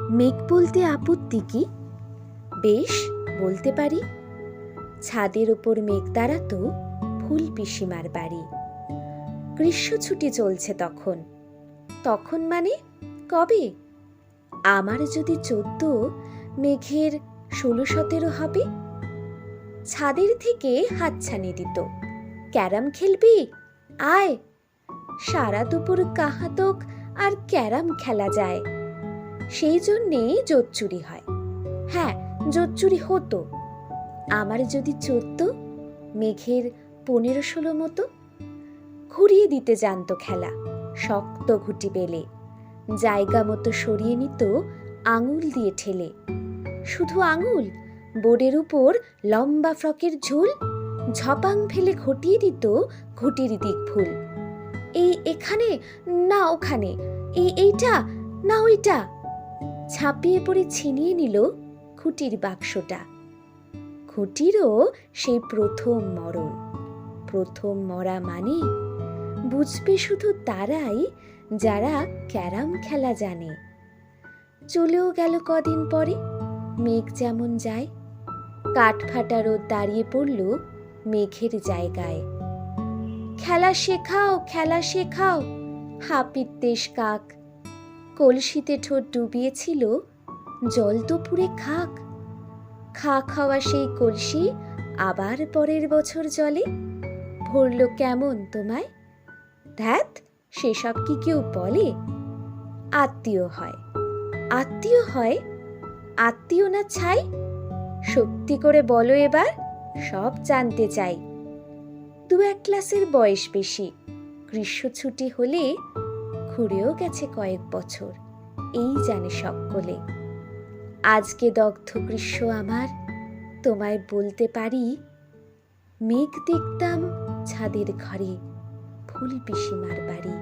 মেঘ বলতে আপত্তি কি? বেশ, বলতে পারি। ছাদের ওপর মেঘ দাঁড়াতো ফুল পিসিমার বাড়ি। গ্রীষ্ম ছুটি চলছে তখন। তখন মানে কবে? আমার যদি 14, মেঘের 16-17 হবে। ছাদের থেকে হাতছানি দিত, ক্যারাম খেলবি? আয়। সারা দুপুর কাহাতক আর ক্যারাম খেলা যায়। সেই জন্যেই জোচ্চুরি হয়। হ্যাঁ, জোচ্চুরি হতো। আমার যদি 14, মেঘের 15-16 মতো। ঘুরিয়ে দিতে জানতো খেলা, শক্ত ঘুটি বেলে। জায়গা মতো সরিয়ে নিত আঙুল দিয়ে ঠেলে। শুধু আঙুল, বোর্ডের উপর লম্বা ফ্রকের ঝুল। ঝপাং ফেলে ঘটিয়ে দিত ঘুটির দিক ভুল। এই এখানে না ওখানে, এইটা না ওইটা। ছাপিয়ে পড়ে ছিনিয়ে নিল খুঁটির বাক্সটা। খুঁটিরও সেই প্রথম মরণ। প্রথম মরা মানে বুঝবে শুধু তারাই যারা ক্যারাম খেলা জানে। চলেও গেল কদিন পরে, মেঘ যেমন যায়। কাঠ ফাটা রোদ দাঁড়িয়ে পড়ল মেঘের জায়গায়। খেলা শেখাও, খেলা শেখাও, হাপির দেশ কাক। কলসিতে ঠোঁট ডুবিয়েছিল, জল তো পুরে খাক। খা খাওয়া সেই কলসি আবার পরের বছর জলে ভরল কেমন তোমায়? ধ্যাত, সেসব কি কেউ বলে? আত্মীয় হয়, আত্মীয় হয়, আত্মীয় না ছাই? সত্যি করে বলো এবার, সব জানতে চাই। 2-1 ক্লাসের বয়স বেশি। গ্রীষ্ম ছুটি হলে ঘুরেও গেছে কয়েক বছর, এই জানে সকলে। আজকে দগ্ধ গ্রীষ্ম আমার, তোমায় বলতে পারি, মেঘ দেখতাম ছাদের ঘরে ফুল পিসিমার বাড়ি।